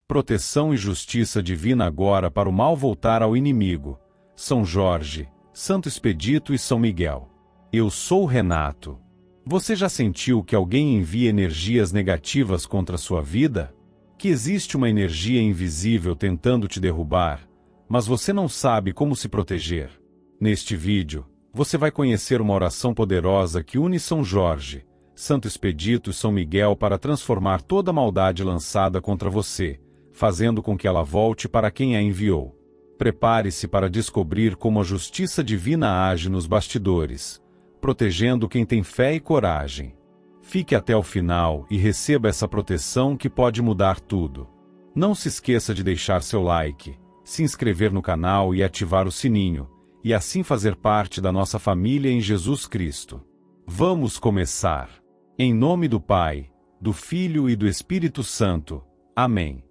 Proteção e justiça divina agora para o mal voltar ao inimigo. São Jorge, Santo Expedito e São Miguel. Eu sou Renato. Você já sentiu que alguém envia energias negativas contra a sua vida? Que existe uma energia invisível tentando te derrubar, mas você não sabe como se proteger? Neste vídeo, você vai conhecer uma oração poderosa que une São Jorge, Santo Expedito e São Miguel para transformar toda a maldade lançada contra você, fazendo com que ela volte para quem a enviou. Prepare-se para descobrir como a justiça divina age nos bastidores, protegendo quem tem fé e coragem. Fique até o final e receba essa proteção que pode mudar tudo. Não se esqueça de deixar seu like, se inscrever no canal e ativar o sininho, e assim fazer parte da nossa família em Jesus Cristo. Vamos começar. Em nome do Pai, do Filho e do Espírito Santo. Amém.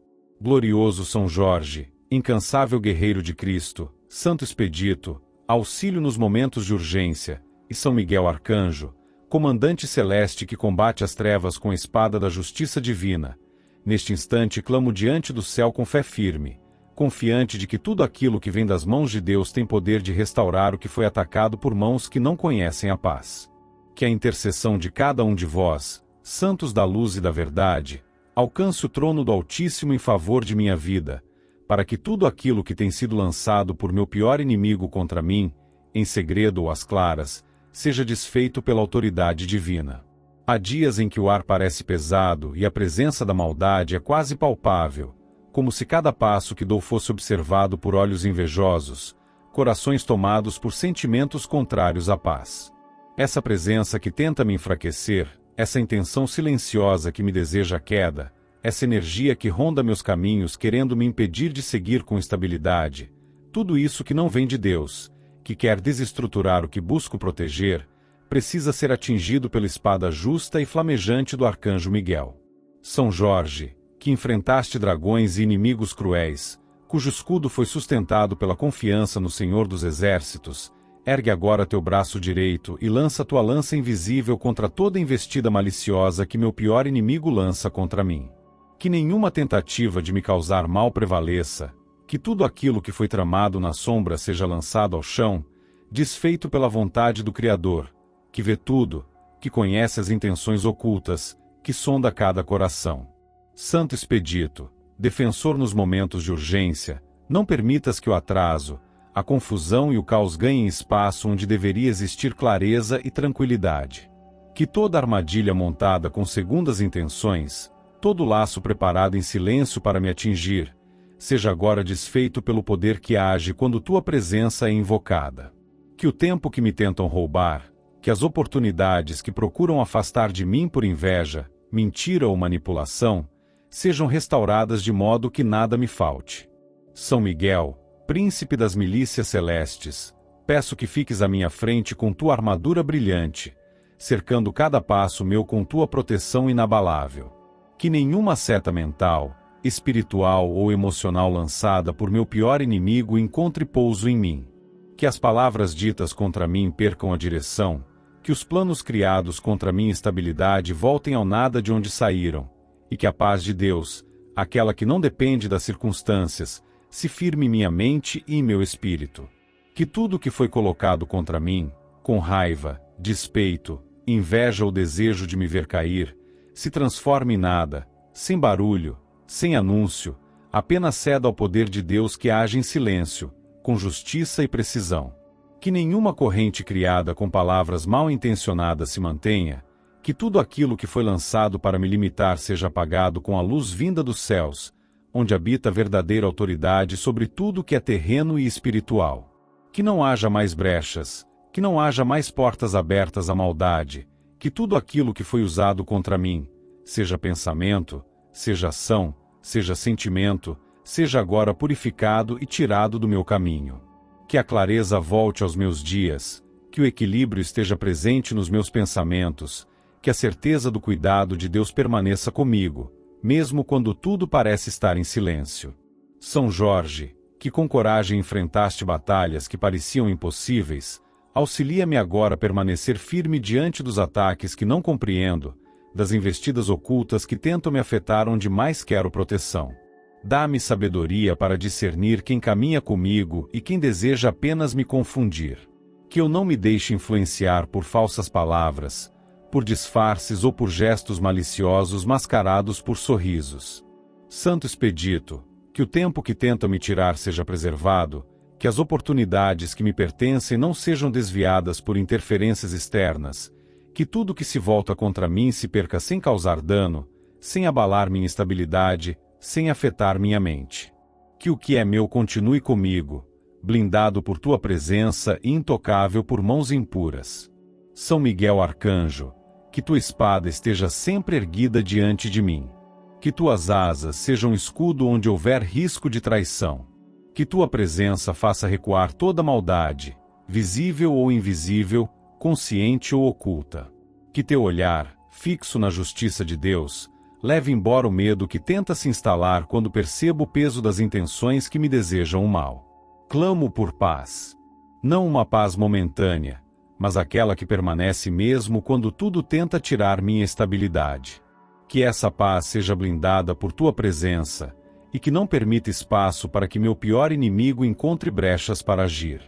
Glorioso São Jorge, incansável guerreiro de Cristo, Santo Expedito, auxílio nos momentos de urgência, e São Miguel Arcanjo, comandante celeste que combate as trevas com a espada da justiça divina. Neste instante clamo diante do céu com fé firme, confiante de que tudo aquilo que vem das mãos de Deus tem poder de restaurar o que foi atacado por mãos que não conhecem a paz. Que a intercessão de cada um de vós, santos da luz e da verdade, alcance o trono do Altíssimo em favor de minha vida, para que tudo aquilo que tem sido lançado por meu pior inimigo contra mim, em segredo ou às claras, seja desfeito pela autoridade divina. Há dias em que o ar parece pesado e a presença da maldade é quase palpável, como se cada passo que dou fosse observado por olhos invejosos, corações tomados por sentimentos contrários à paz. Essa presença que tenta me enfraquecer, essa intenção silenciosa que me deseja a queda, essa energia que ronda meus caminhos querendo me impedir de seguir com estabilidade, tudo isso que não vem de Deus, que quer desestruturar o que busco proteger, precisa ser atingido pela espada justa e flamejante do Arcanjo Miguel. São Jorge, que enfrentaste dragões e inimigos cruéis, cujo escudo foi sustentado pela confiança no Senhor dos Exércitos, ergue agora teu braço direito e lança tua lança invisível contra toda investida maliciosa que meu pior inimigo lança contra mim. Que nenhuma tentativa de me causar mal prevaleça, que tudo aquilo que foi tramado na sombra seja lançado ao chão, desfeito pela vontade do Criador, que vê tudo, que conhece as intenções ocultas, que sonda cada coração. Santo Expedito, defensor nos momentos de urgência, não permitas que o atraso, a confusão e o caos ganhem espaço onde deveria existir clareza e tranquilidade. Que toda armadilha montada com segundas intenções, todo laço preparado em silêncio para me atingir, seja agora desfeito pelo poder que age quando tua presença é invocada. Que o tempo que me tentam roubar, que as oportunidades que procuram afastar de mim por inveja, mentira ou manipulação, sejam restauradas de modo que nada me falte. São Miguel, príncipe das milícias celestes, peço que fiques à minha frente com tua armadura brilhante, cercando cada passo meu com tua proteção inabalável. Que nenhuma seta mental, espiritual ou emocional lançada por meu pior inimigo encontre pouso em mim. Que as palavras ditas contra mim percam a direção, que os planos criados contra minha estabilidade voltem ao nada de onde saíram, e que a paz de Deus, aquela que não depende das circunstâncias, se firme em minha mente e em meu espírito. Que tudo que foi colocado contra mim, com raiva, despeito, inveja ou desejo de me ver cair, se transforme em nada, sem barulho, sem anúncio, apenas ceda ao poder de Deus que age em silêncio, com justiça e precisão. Que nenhuma corrente criada com palavras mal intencionadas se mantenha, que tudo aquilo que foi lançado para me limitar seja apagado com a luz vinda dos céus, onde habita a verdadeira autoridade sobre tudo que é terreno e espiritual. Que não haja mais brechas, que não haja mais portas abertas à maldade, que tudo aquilo que foi usado contra mim, seja pensamento, seja ação, seja sentimento, seja agora purificado e tirado do meu caminho. Que a clareza volte aos meus dias, que o equilíbrio esteja presente nos meus pensamentos, que a certeza do cuidado de Deus permaneça comigo, mesmo quando tudo parece estar em silêncio. São Jorge, que com coragem enfrentaste batalhas que pareciam impossíveis, auxilia-me agora a permanecer firme diante dos ataques que não compreendo, das investidas ocultas que tentam me afetar onde mais quero proteção. Dá-me sabedoria para discernir quem caminha comigo e quem deseja apenas me confundir. Que eu não me deixe influenciar por falsas palavras, por disfarces ou por gestos maliciosos mascarados por sorrisos. Santo Expedito, que o tempo que tenta me tirar seja preservado, que as oportunidades que me pertencem não sejam desviadas por interferências externas, que tudo que se volta contra mim se perca sem causar dano, sem abalar minha estabilidade, sem afetar minha mente. Que o que é meu continue comigo, blindado por tua presença e intocável por mãos impuras. São Miguel Arcanjo, que tua espada esteja sempre erguida diante de mim. Que tuas asas sejam escudo onde houver risco de traição. Que tua presença faça recuar toda maldade, visível ou invisível, consciente ou oculta. Que teu olhar, fixo na justiça de Deus, leve embora o medo que tenta se instalar quando percebo o peso das intenções que me desejam o mal. Clamo por paz. Não uma paz momentânea, mas aquela que permanece mesmo quando tudo tenta tirar minha estabilidade. Que essa paz seja blindada por tua presença, e que não permita espaço para que meu pior inimigo encontre brechas para agir.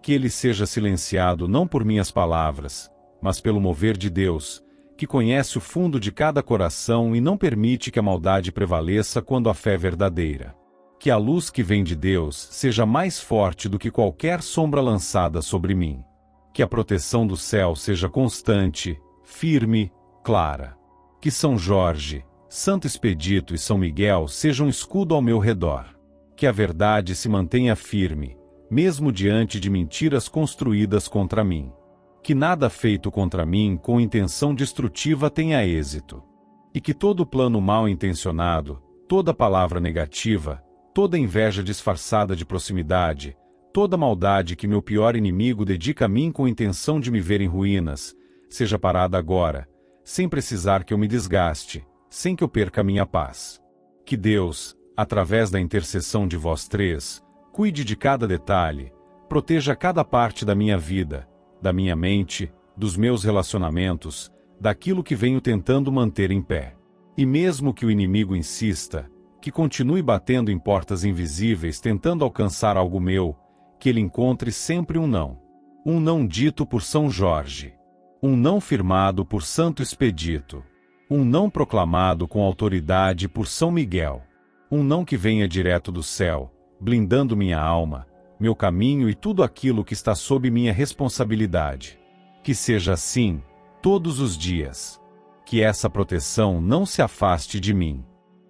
Que ele seja silenciado não por minhas palavras, mas pelo mover de Deus, que conhece o fundo de cada coração e não permite que a maldade prevaleça quando a fé é verdadeira. Que a luz que vem de Deus seja mais forte do que qualquer sombra lançada sobre mim. Que a proteção do céu seja constante, firme, clara. Que São Jorge, Santo Expedito e São Miguel sejam escudo ao meu redor. Que a verdade se mantenha firme, mesmo diante de mentiras construídas contra mim. Que nada feito contra mim com intenção destrutiva tenha êxito. E que todo plano mal intencionado, toda palavra negativa, toda inveja disfarçada de proximidade, toda maldade que meu pior inimigo dedica a mim com intenção de me ver em ruínas, seja parada agora, sem precisar que eu me desgaste, sem que eu perca minha paz. Que Deus, através da intercessão de vós três, cuide de cada detalhe, proteja cada parte da minha vida, da minha mente, dos meus relacionamentos, daquilo que venho tentando manter em pé. E mesmo que o inimigo insista, que continue batendo em portas invisíveis tentando alcançar algo meu, que ele encontre sempre um não. Um não dito por São Jorge. Um não firmado por Santo Expedito. Um não proclamado com autoridade por São Miguel. Um não que venha direto do céu, blindando minha alma, meu caminho e tudo aquilo que está sob minha responsabilidade. Que seja assim, todos os dias. Que essa proteção não se afaste de mim.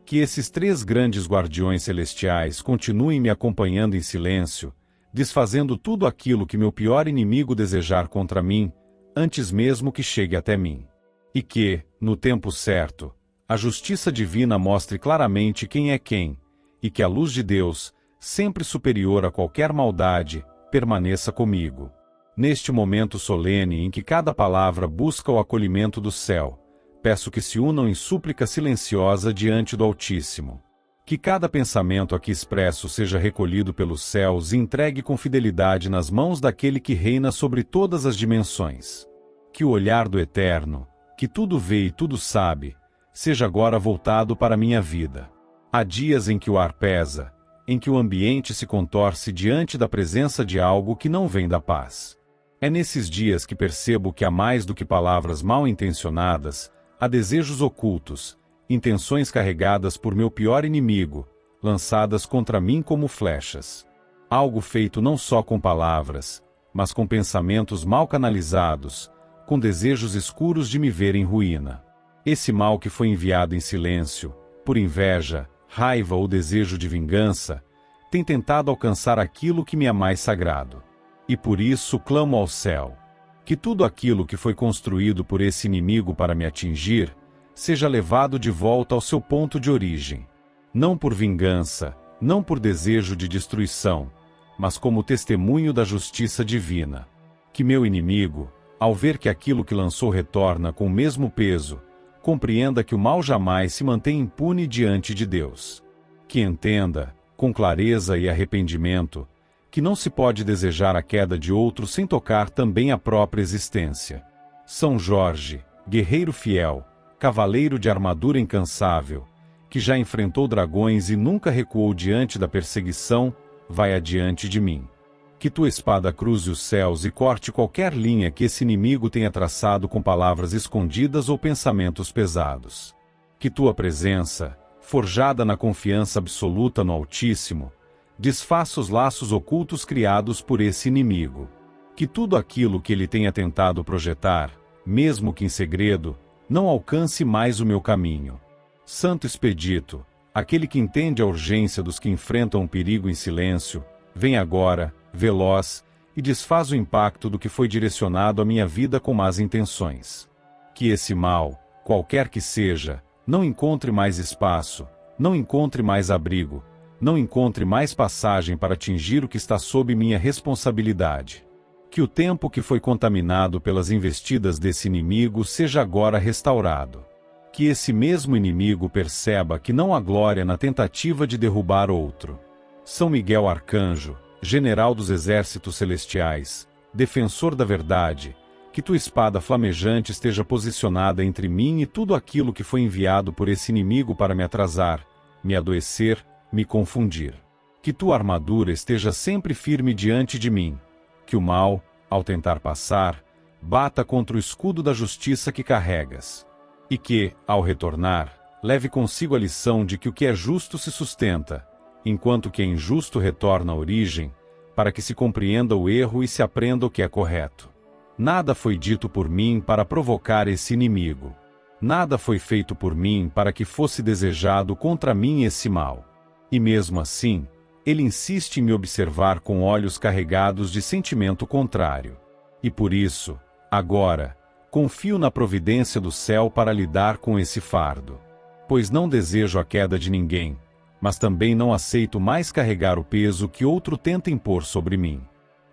Que esses três grandes guardiões celestiais continuem me acompanhando em silêncio, desfazendo tudo aquilo que meu pior inimigo desejar contra mim, antes mesmo que chegue até mim. E que, no tempo certo, a justiça divina mostre claramente quem é quem, e que a luz de Deus, sempre superior a qualquer maldade, permaneça comigo. Neste momento solene em que cada palavra busca o acolhimento do céu, peço que se unam em súplica silenciosa diante do Altíssimo. Que cada pensamento aqui expresso seja recolhido pelos céus e entregue com fidelidade nas mãos daquele que reina sobre todas as dimensões. Que o olhar do Eterno, que tudo vê e tudo sabe, seja agora voltado para a minha vida. Há dias em que o ar pesa, em que o ambiente se contorce diante da presença de algo que não vem da paz. É nesses dias que percebo que há mais do que palavras mal intencionadas, há desejos ocultos, intenções carregadas por meu pior inimigo, lançadas contra mim como flechas. Algo feito não só com palavras, mas com pensamentos mal canalizados, com desejos escuros de me ver em ruína. Esse mal que foi enviado em silêncio, por inveja, raiva ou desejo de vingança, tem tentado alcançar aquilo que me é mais sagrado. E por isso clamo ao céu, que tudo aquilo que foi construído por esse inimigo para me atingir, seja levado de volta ao seu ponto de origem. Não por vingança, não por desejo de destruição, mas como testemunho da justiça divina. Que meu inimigo, ao ver que aquilo que lançou retorna com o mesmo peso, compreenda que o mal jamais se mantém impune diante de Deus. Que entenda, com clareza e arrependimento, que não se pode desejar a queda de outro sem tocar também a própria existência. São Jorge, guerreiro fiel, cavaleiro de armadura incansável, que já enfrentou dragões e nunca recuou diante da perseguição, vai adiante de mim. Que tua espada cruze os céus e corte qualquer linha que esse inimigo tenha traçado com palavras escondidas ou pensamentos pesados. Que tua presença, forjada na confiança absoluta no Altíssimo, desfaça os laços ocultos criados por esse inimigo. Que tudo aquilo que ele tenha tentado projetar, mesmo que em segredo, não alcance mais o meu caminho. Santo Expedito, aquele que entende a urgência dos que enfrentam o perigo em silêncio, vem agora, veloz, e desfaz o impacto do que foi direcionado à minha vida com más intenções. Que esse mal, qualquer que seja, não encontre mais espaço, não encontre mais abrigo, não encontre mais passagem para atingir o que está sob minha responsabilidade. Que o tempo que foi contaminado pelas investidas desse inimigo seja agora restaurado. Que esse mesmo inimigo perceba que não há glória na tentativa de derrubar outro. São Miguel Arcanjo, general dos exércitos celestiais, defensor da verdade, que tua espada flamejante esteja posicionada entre mim e tudo aquilo que foi enviado por esse inimigo para me atrasar, me adoecer, me confundir. Que tua armadura esteja sempre firme diante de mim. Que o mal, ao tentar passar, bata contra o escudo da justiça que carregas. E que, ao retornar, leve consigo a lição de que o que é justo se sustenta, enquanto que é injusto retorna à origem, para que se compreenda o erro e se aprenda o que é correto. Nada foi dito por mim para provocar esse inimigo. Nada foi feito por mim para que fosse desejado contra mim esse mal. E mesmo assim, ele insiste em me observar com olhos carregados de sentimento contrário. E por isso, agora, confio na providência do céu para lidar com esse fardo. Pois não desejo a queda de ninguém, mas também não aceito mais carregar o peso que outro tenta impor sobre mim.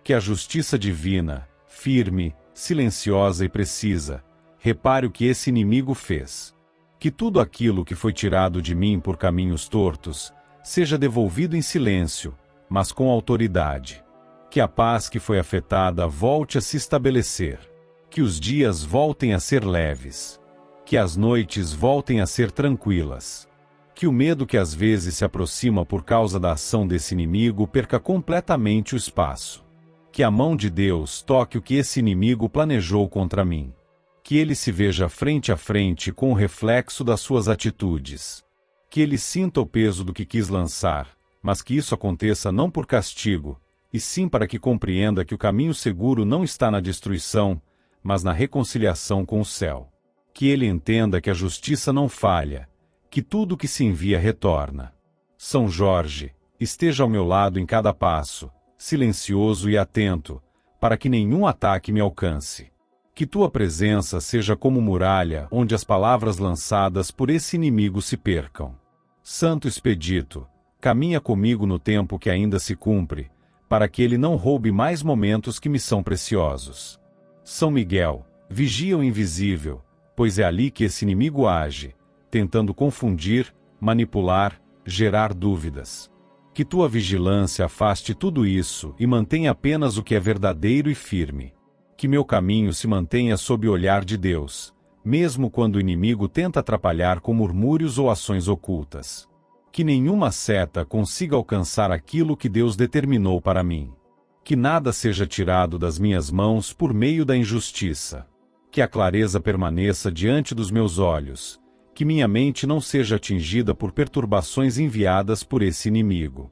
Que a justiça divina, firme, silenciosa e precisa, repare o que esse inimigo fez. Que tudo aquilo que foi tirado de mim por caminhos tortos, seja devolvido em silêncio, mas com autoridade. Que a paz que foi afetada volte a se estabelecer. Que os dias voltem a ser leves. Que as noites voltem a ser tranquilas. Que o medo que às vezes se aproxima por causa da ação desse inimigo perca completamente o espaço. Que a mão de Deus toque o que esse inimigo planejou contra mim. Que ele se veja frente a frente com o reflexo das suas atitudes. Que ele sinta o peso do que quis lançar, mas que isso aconteça não por castigo, e sim para que compreenda que o caminho seguro não está na destruição, mas na reconciliação com o céu. Que ele entenda que a justiça não falha, que tudo que se envia retorna. São Jorge, esteja ao meu lado em cada passo, silencioso e atento, para que nenhum ataque me alcance. Que tua presença seja como muralha onde as palavras lançadas por esse inimigo se percam. Santo Expedito, caminha comigo no tempo que ainda se cumpre, para que ele não roube mais momentos que me são preciosos. São Miguel, vigia o invisível, pois é ali que esse inimigo age, tentando confundir, manipular, gerar dúvidas. Que tua vigilância afaste tudo isso e mantenha apenas o que é verdadeiro e firme. Que meu caminho se mantenha sob o olhar de Deus, mesmo quando o inimigo tenta atrapalhar com murmúrios ou ações ocultas. Que nenhuma seta consiga alcançar aquilo que Deus determinou para mim. Que nada seja tirado das minhas mãos por meio da injustiça. Que a clareza permaneça diante dos meus olhos. Que minha mente não seja atingida por perturbações enviadas por esse inimigo.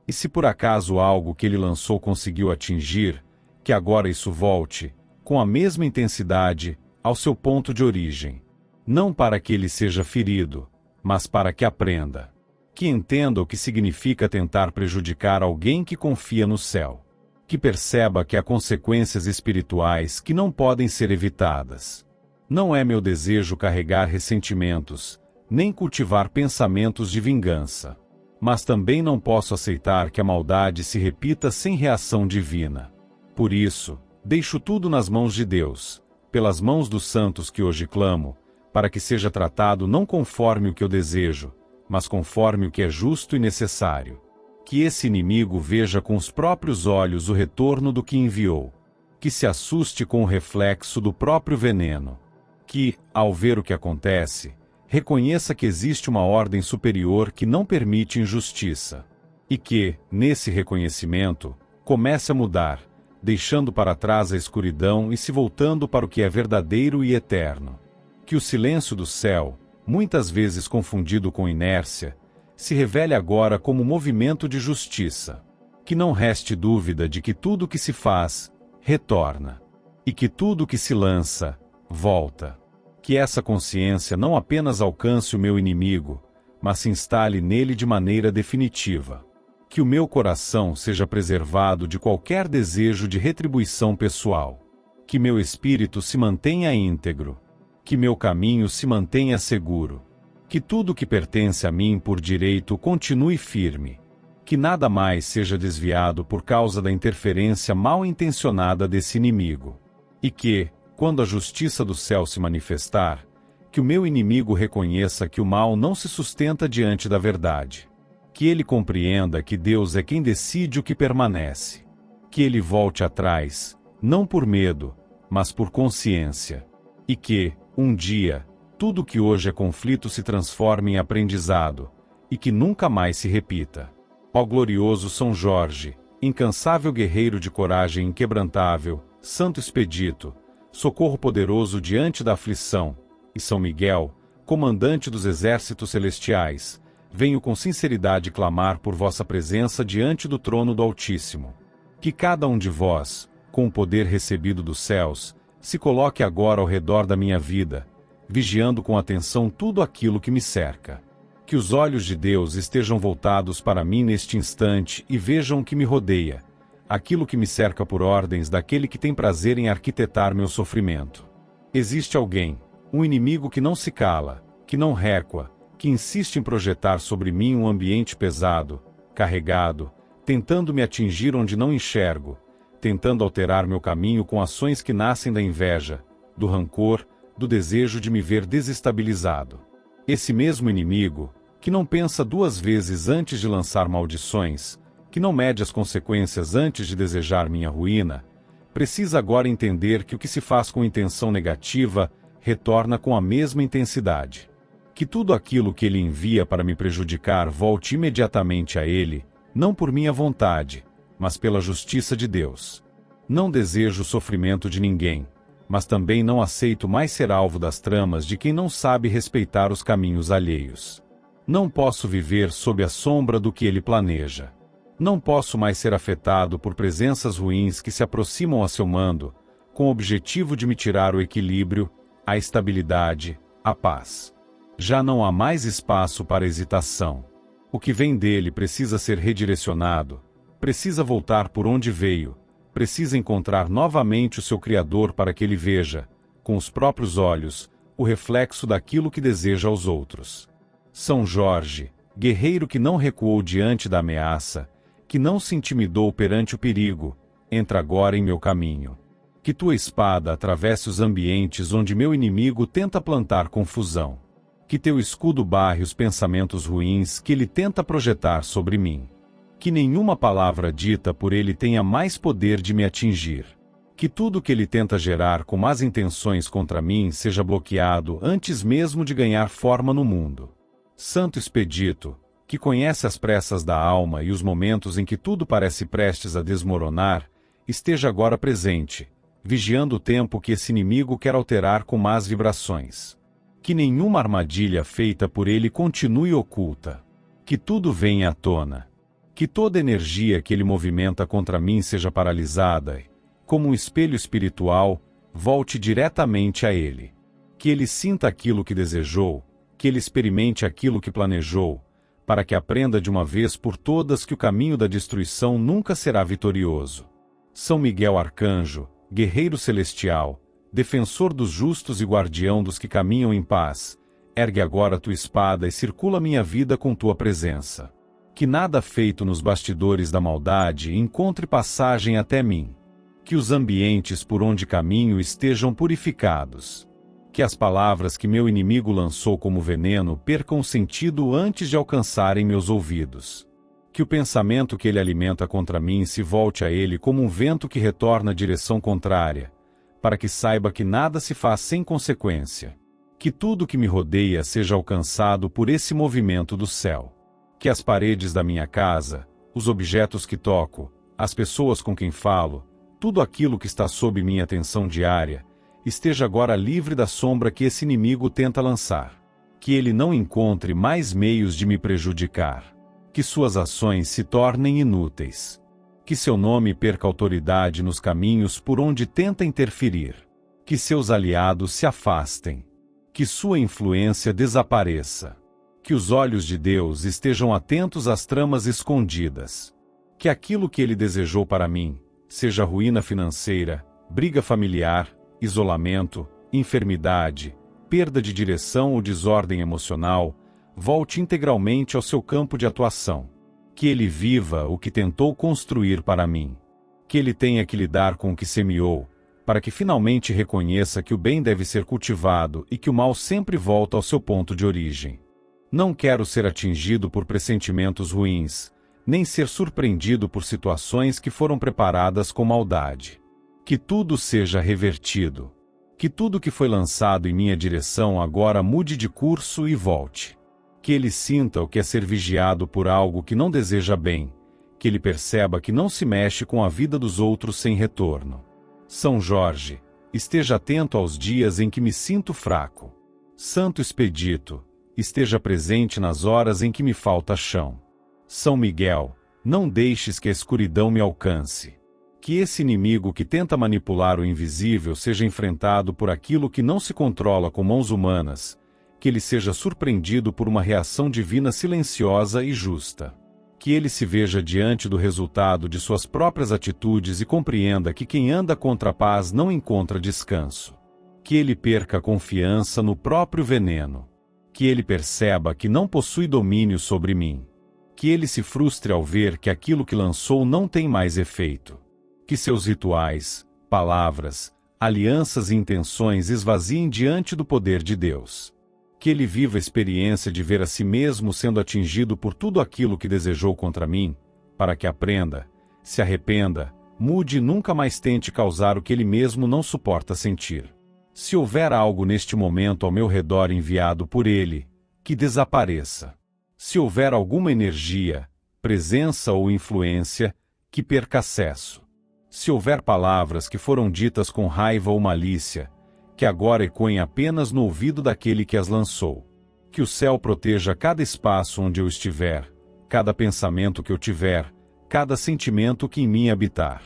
E se por acaso algo que ele lançou conseguiu atingir, que agora isso volte, com a mesma intensidade, ao seu ponto de origem. Não para que ele seja ferido, mas para que aprenda. Que entenda o que significa tentar prejudicar alguém que confia no céu. Que perceba que há consequências espirituais que não podem ser evitadas. Não é meu desejo carregar ressentimentos, nem cultivar pensamentos de vingança. Mas também não posso aceitar que a maldade se repita sem reação divina. Por isso, deixo tudo nas mãos de Deus, pelas mãos dos santos que hoje clamo, para que seja tratado não conforme o que eu desejo, mas conforme o que é justo e necessário. Que esse inimigo veja com os próprios olhos o retorno do que enviou. Que se assuste com o reflexo do próprio veneno. Que, ao ver o que acontece, Reconheça que existe uma ordem superior que não permite injustiça. E que, nesse reconhecimento, comece a mudar, deixando para trás a escuridão e se voltando para o que é verdadeiro e eterno. Que o silêncio do céu, muitas vezes confundido com inércia, se revele agora como movimento de justiça. Que não reste dúvida de que tudo que se faz, retorna. E que tudo que se lança, volta. Que essa consciência não apenas alcance o meu inimigo, mas se instale nele de maneira definitiva. Que o meu coração seja preservado de qualquer desejo de retribuição pessoal. Que meu espírito se mantenha íntegro. Que meu caminho se mantenha seguro. Que tudo que pertence a mim por direito continue firme. Que nada mais seja desviado por causa da interferência mal intencionada desse inimigo. E que, quando a justiça do céu se manifestar, que o meu inimigo reconheça que o mal não se sustenta diante da verdade. Que ele compreenda que Deus é quem decide o que permanece. Que ele volte atrás, não por medo, mas por consciência. E que, um dia, tudo que hoje é conflito se transforme em aprendizado, e que nunca mais se repita. Ó glorioso São Jorge, incansável guerreiro de coragem inquebrantável, Santo Expedito, socorro poderoso diante da aflição, e São Miguel, comandante dos exércitos celestiais, venho com sinceridade clamar por vossa presença diante do trono do Altíssimo. Que cada um de vós, com o poder recebido dos céus, se coloque agora ao redor da minha vida, vigiando com atenção tudo aquilo que me cerca. Que os olhos de Deus estejam voltados para mim neste instante e vejam o que me rodeia, aquilo que me cerca por ordens daquele que tem prazer em arquitetar meu sofrimento. Existe alguém, um inimigo que não se cala, que não recua, que insiste em projetar sobre mim um ambiente pesado, carregado, tentando me atingir onde não enxergo, tentando alterar meu caminho com ações que nascem da inveja, do rancor, do desejo de me ver desestabilizado. Esse mesmo inimigo, que não pensa duas vezes antes de lançar maldições, que não mede as consequências antes de desejar minha ruína, precisa agora entender que o que se faz com intenção negativa retorna com a mesma intensidade. Que tudo aquilo que ele envia para me prejudicar volte imediatamente a ele, não por minha vontade, mas pela justiça de Deus. Não desejo o sofrimento de ninguém, mas também não aceito mais ser alvo das tramas de quem não sabe respeitar os caminhos alheios. Não posso viver sob a sombra do que ele planeja. Não posso mais ser afetado por presenças ruins que se aproximam a seu mando, com o objetivo de me tirar o equilíbrio, a estabilidade, a paz. Já não há mais espaço para hesitação. O que vem dele precisa ser redirecionado, precisa voltar por onde veio, precisa encontrar novamente o seu Criador para que ele veja, com os próprios olhos, o reflexo daquilo que deseja aos outros. São Jorge, guerreiro que não recuou diante da ameaça, que não se intimidou perante o perigo, entra agora em meu caminho. Que tua espada atravesse os ambientes onde meu inimigo tenta plantar confusão. Que teu escudo barre os pensamentos ruins que ele tenta projetar sobre mim. Que nenhuma palavra dita por ele tenha mais poder de me atingir. Que tudo que ele tenta gerar com más intenções contra mim seja bloqueado antes mesmo de ganhar forma no mundo. Santo Expedito, que conhece as pressas da alma e os momentos em que tudo parece prestes a desmoronar, esteja agora presente, vigiando o tempo que esse inimigo quer alterar com más vibrações. Que nenhuma armadilha feita por ele continue oculta. Que tudo venha à tona. Que toda energia que ele movimenta contra mim seja paralisada e, como um espelho espiritual, volte diretamente a ele. Que ele sinta aquilo que desejou, que ele experimente aquilo que planejou, para que aprenda de uma vez por todas que o caminho da destruição nunca será vitorioso. São Miguel Arcanjo, guerreiro celestial, defensor dos justos e guardião dos que caminham em paz, ergue agora tua espada e circula minha vida com tua presença. Que nada feito nos bastidores da maldade encontre passagem até mim. Que os ambientes por onde caminho estejam purificados. Que as palavras que meu inimigo lançou como veneno percam sentido antes de alcançarem meus ouvidos. Que o pensamento que ele alimenta contra mim se volte a ele como um vento que retorna à direção contrária, para que saiba que nada se faz sem consequência. Que tudo que me rodeia seja alcançado por esse movimento do céu. Que as paredes da minha casa, os objetos que toco, as pessoas com quem falo, tudo aquilo que está sob minha atenção diária, esteja agora livre da sombra que esse inimigo tenta lançar. Que ele não encontre mais meios de me prejudicar. Que suas ações se tornem inúteis. Que seu nome perca autoridade nos caminhos por onde tenta interferir. Que seus aliados se afastem. Que sua influência desapareça. Que os olhos de Deus estejam atentos às tramas escondidas. Que aquilo que ele desejou para mim, seja ruína financeira, briga familiar, isolamento, enfermidade, perda de direção ou desordem emocional, volte integralmente ao seu campo de atuação. Que ele viva o que tentou construir para mim. Que ele tenha que lidar com o que semeou, para que finalmente reconheça que o bem deve ser cultivado e que o mal sempre volta ao seu ponto de origem. Não quero ser atingido por pressentimentos ruins, nem ser surpreendido por situações que foram preparadas com maldade. Que tudo seja revertido. Que tudo que foi lançado em minha direção agora mude de curso e volte. Que ele sinta o que é ser vigiado por algo que não deseja bem, que ele perceba que não se mexe com a vida dos outros sem retorno. São Jorge, esteja atento aos dias em que me sinto fraco. Santo Expedito, esteja presente nas horas em que me falta chão. São Miguel, não deixes que a escuridão me alcance. Que esse inimigo que tenta manipular o invisível seja enfrentado por aquilo que não se controla com mãos humanas, que ele seja surpreendido por uma reação divina silenciosa e justa. Que ele se veja diante do resultado de suas próprias atitudes e compreenda que quem anda contra a paz não encontra descanso. Que ele perca a confiança no próprio veneno. Que ele perceba que não possui domínio sobre mim. Que ele se frustre ao ver que aquilo que lançou não tem mais efeito. Que seus rituais, palavras, alianças e intenções esvaziem diante do poder de Deus. Que ele viva a experiência de ver a si mesmo sendo atingido por tudo aquilo que desejou contra mim, para que aprenda, se arrependa, mude e nunca mais tente causar o que ele mesmo não suporta sentir. Se houver algo neste momento ao meu redor enviado por ele, que desapareça. Se houver alguma energia, presença ou influência, que perca acesso. Se houver palavras que foram ditas com raiva ou malícia, que agora ecoem apenas no ouvido daquele que as lançou. Que o céu proteja cada espaço onde eu estiver, cada pensamento que eu tiver, cada sentimento que em mim habitar.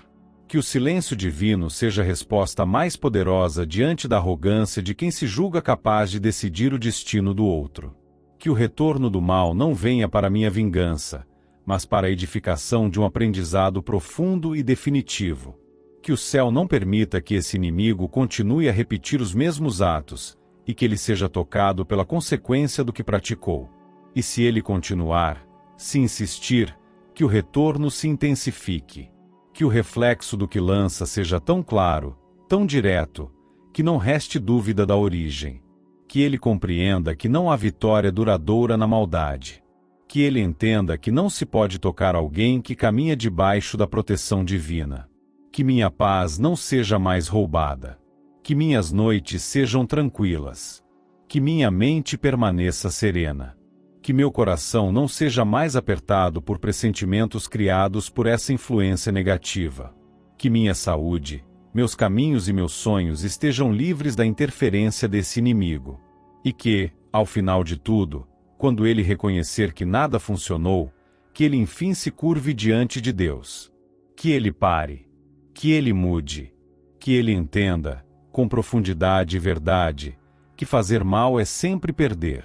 Que o silêncio divino seja a resposta mais poderosa diante da arrogância de quem se julga capaz de decidir o destino do outro. Que o retorno do mal não venha para minha vingança, mas para a edificação de um aprendizado profundo e definitivo. Que o céu não permita que esse inimigo continue a repetir os mesmos atos, e que ele seja tocado pela consequência do que praticou. E se ele continuar, se insistir, que o retorno se intensifique. Que o reflexo do que lança seja tão claro, tão direto, que não reste dúvida da origem. Que ele compreenda que não há vitória duradoura na maldade. Que ele entenda que não se pode tocar alguém que caminha debaixo da proteção divina. Que minha paz não seja mais roubada. Que minhas noites sejam tranquilas. Que minha mente permaneça serena. Que meu coração não seja mais apertado por pressentimentos criados por essa influência negativa. Que minha saúde, meus caminhos e meus sonhos estejam livres da interferência desse inimigo. E que, ao final de tudo, quando ele reconhecer que nada funcionou, que ele enfim se curve diante de Deus. Que ele pare. Que ele mude. Que ele entenda, com profundidade e verdade, que fazer mal é sempre perder.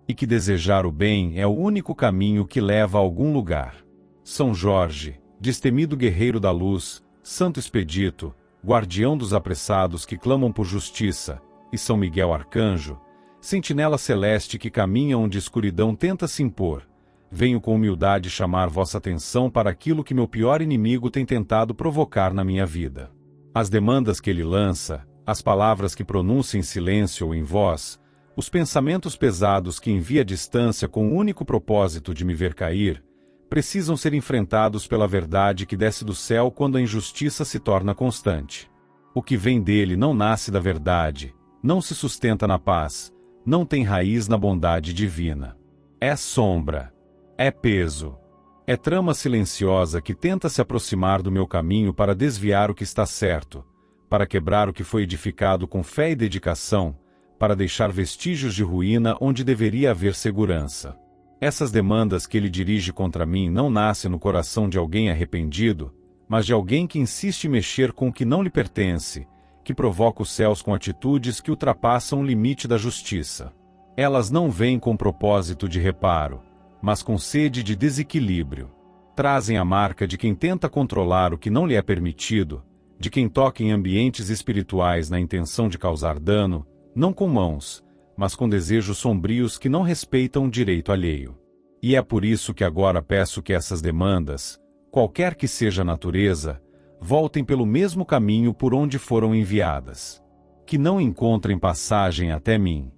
E que desejar o bem é o único caminho que leva a algum lugar. São Jorge, destemido guerreiro da luz, Santo Expedito, guardião dos apressados que clamam por justiça, e São Miguel Arcanjo, sentinela celeste que caminha onde a escuridão tenta se impor, venho com humildade chamar vossa atenção para aquilo que meu pior inimigo tem tentado provocar na minha vida. As demandas que ele lança, as palavras que pronuncia em silêncio ou em voz, os pensamentos pesados que envia à distância com o único propósito de me ver cair, precisam ser enfrentados pela verdade que desce do céu quando a injustiça se torna constante. O que vem dele não nasce da verdade, não se sustenta na paz, não tem raiz na bondade divina. É sombra. É peso. É trama silenciosa que tenta se aproximar do meu caminho para desviar o que está certo, para quebrar o que foi edificado com fé e dedicação, para deixar vestígios de ruína onde deveria haver segurança. Essas demandas que ele dirige contra mim não nascem no coração de alguém arrependido, mas de alguém que insiste em mexer com o que não lhe pertence, que provoca os céus com atitudes que ultrapassam o limite da justiça. Elas não vêm com propósito de reparo, mas com sede de desequilíbrio. Trazem a marca de quem tenta controlar o que não lhe é permitido, de quem toca em ambientes espirituais na intenção de causar dano, não com mãos, mas com desejos sombrios que não respeitam o direito alheio. E é por isso que agora peço que essas demandas, qualquer que seja a natureza, voltem pelo mesmo caminho por onde foram enviadas. Que não encontrem passagem até mim.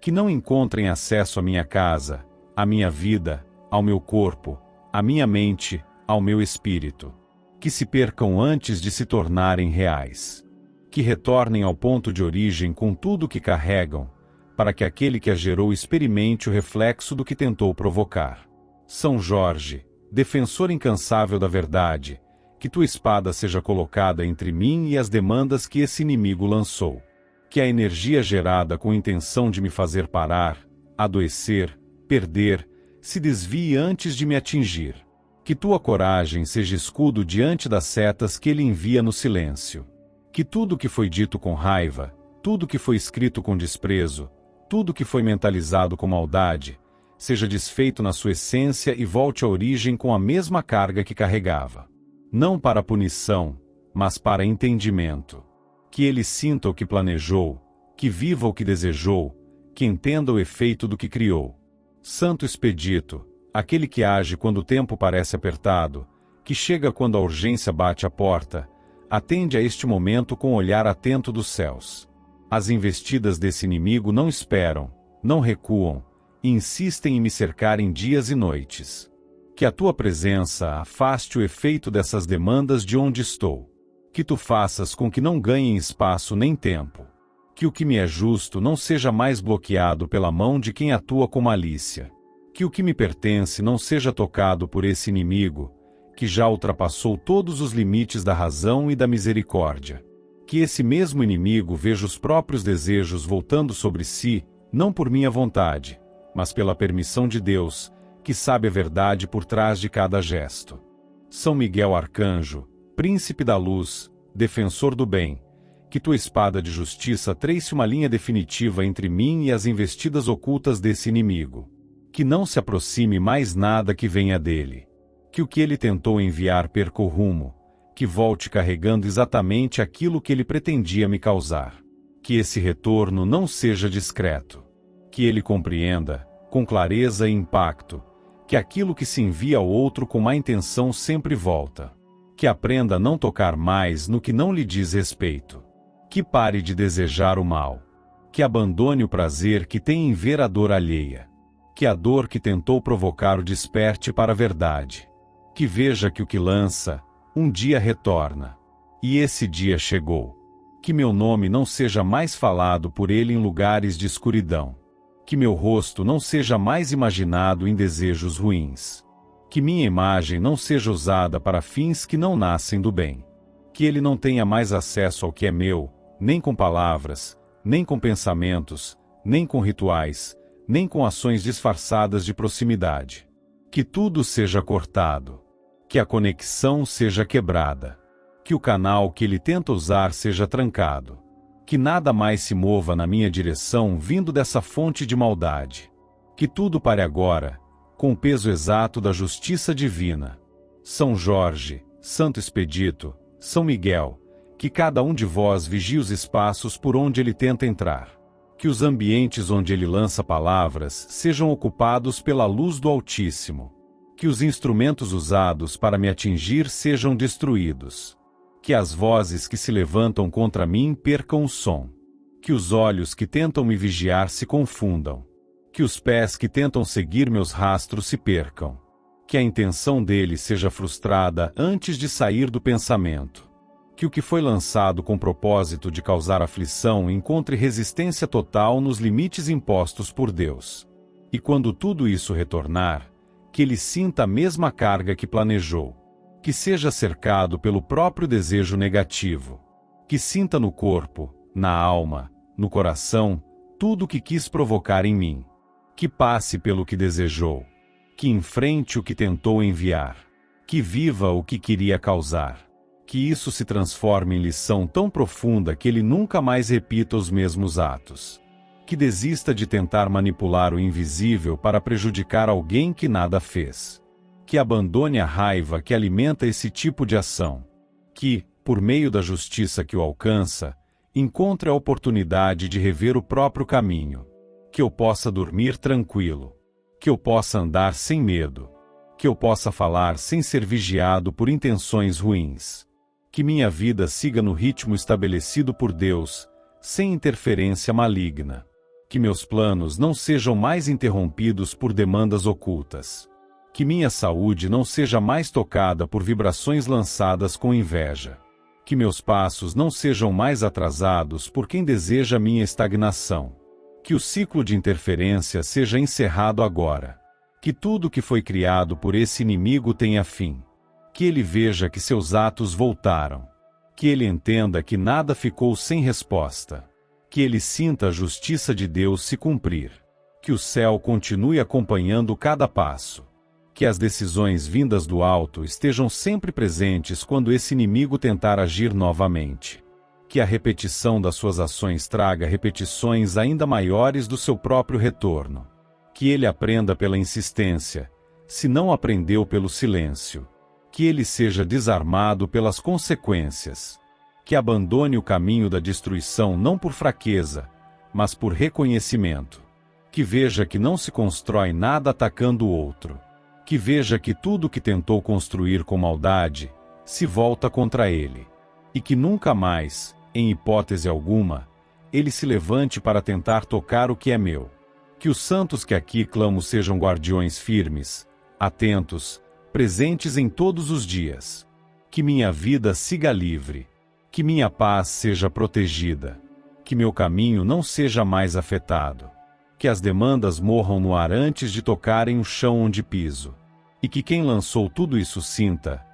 Que não encontrem acesso à minha casa, à minha vida, ao meu corpo, à minha mente, ao meu espírito. Que se percam antes de se tornarem reais. Que retornem ao ponto de origem com tudo o que carregam, para que aquele que a gerou experimente o reflexo do que tentou provocar. São Jorge, defensor incansável da verdade, que tua espada seja colocada entre mim e as demandas que esse inimigo lançou. Que a energia gerada com intenção de me fazer parar, adoecer, perder, se desvie antes de me atingir. Que tua coragem seja escudo diante das setas que ele envia no silêncio. Que tudo que foi dito com raiva, tudo que foi escrito com desprezo, tudo que foi mentalizado com maldade, seja desfeito na sua essência e volte à origem com a mesma carga que carregava. Não para punição, mas para entendimento. Que ele sinta o que planejou, que viva o que desejou, que entenda o efeito do que criou. Santo Expedito, aquele que age quando o tempo parece apertado, que chega quando a urgência bate à porta, atende a este momento com o olhar atento dos céus. As investidas desse inimigo não esperam, não recuam, e insistem em me cercar em dias e noites. Que a tua presença afaste o efeito dessas demandas de onde estou. Que tu faças com que não ganhem espaço nem tempo. Que o que me é justo não seja mais bloqueado pela mão de quem atua com malícia. Que o que me pertence não seja tocado por esse inimigo, que já ultrapassou todos os limites da razão e da misericórdia. Que esse mesmo inimigo veja os próprios desejos voltando sobre si, não por minha vontade, mas pela permissão de Deus, que sabe a verdade por trás de cada gesto. São Miguel Arcanjo, príncipe da luz, defensor do bem, que tua espada de justiça trace uma linha definitiva entre mim e as investidas ocultas desse inimigo. Que não se aproxime mais nada que venha dele. Que o que ele tentou enviar perca o rumo, que volte carregando exatamente aquilo que ele pretendia me causar. Que esse retorno não seja discreto. Que ele compreenda, com clareza e impacto, que aquilo que se envia ao outro com má intenção sempre volta. Que aprenda a não tocar mais no que não lhe diz respeito. Que pare de desejar o mal. Que abandone o prazer que tem em ver a dor alheia. Que a dor que tentou provocar o desperte para a verdade. Que veja que o que lança, um dia retorna. E esse dia chegou. Que meu nome não seja mais falado por ele em lugares de escuridão. Que meu rosto não seja mais imaginado em desejos ruins. Que minha imagem não seja usada para fins que não nascem do bem. Que ele não tenha mais acesso ao que é meu, nem com palavras, nem com pensamentos, nem com rituais, nem com ações disfarçadas de proximidade. Que tudo seja cortado. Que a conexão seja quebrada. Que o canal que ele tenta usar seja trancado. Que nada mais se mova na minha direção vindo dessa fonte de maldade. Que tudo pare agora, com o peso exato da justiça divina. São Jorge, Santo Expedito, São Miguel, que cada um de vós vigie os espaços por onde ele tenta entrar. Que os ambientes onde ele lança palavras sejam ocupados pela luz do Altíssimo. Que os instrumentos usados para me atingir sejam destruídos. Que as vozes que se levantam contra mim percam o som. Que os olhos que tentam me vigiar se confundam. Que os pés que tentam seguir meus rastros se percam. Que a intenção dele seja frustrada antes de sair do pensamento. Que o que foi lançado com propósito de causar aflição encontre resistência total nos limites impostos por Deus. E quando tudo isso retornar, que ele sinta a mesma carga que planejou. Que seja cercado pelo próprio desejo negativo. Que sinta no corpo, na alma, no coração, tudo o que quis provocar em mim. Que passe pelo que desejou. Que enfrente o que tentou enviar. Que viva o que queria causar. Que isso se transforme em lição tão profunda que ele nunca mais repita os mesmos atos. Que desista de tentar manipular o invisível para prejudicar alguém que nada fez. Que abandone a raiva que alimenta esse tipo de ação. Que, por meio da justiça que o alcança, encontre a oportunidade de rever o próprio caminho. Que eu possa dormir tranquilo. Que eu possa andar sem medo. Que eu possa falar sem ser vigiado por intenções ruins. Que minha vida siga no ritmo estabelecido por Deus, sem interferência maligna. Que meus planos não sejam mais interrompidos por demandas ocultas. Que minha saúde não seja mais tocada por vibrações lançadas com inveja. Que meus passos não sejam mais atrasados por quem deseja minha estagnação. Que o ciclo de interferência seja encerrado agora. Que tudo que foi criado por esse inimigo tenha fim. Que ele veja que seus atos voltaram. Que ele entenda que nada ficou sem resposta. Que ele sinta a justiça de Deus se cumprir. Que o céu continue acompanhando cada passo. Que as decisões vindas do alto estejam sempre presentes quando esse inimigo tentar agir novamente. Que a repetição das suas ações traga repetições ainda maiores do seu próprio retorno. Que ele aprenda pela insistência, se não aprendeu pelo silêncio. Que ele seja desarmado pelas consequências. Que abandone o caminho da destruição não por fraqueza, mas por reconhecimento. Que veja que não se constrói nada atacando o outro. Que veja que tudo que tentou construir com maldade, se volta contra ele. E que nunca mais, em hipótese alguma, ele se levante para tentar tocar o que é meu. Que os santos que aqui clamo sejam guardiões firmes, atentos, presentes em todos os dias. Que minha vida siga livre. Que minha paz seja protegida. Que meu caminho não seja mais afetado. Que as demandas morram no ar antes de tocarem o chão onde piso. E que quem lançou tudo isso sinta,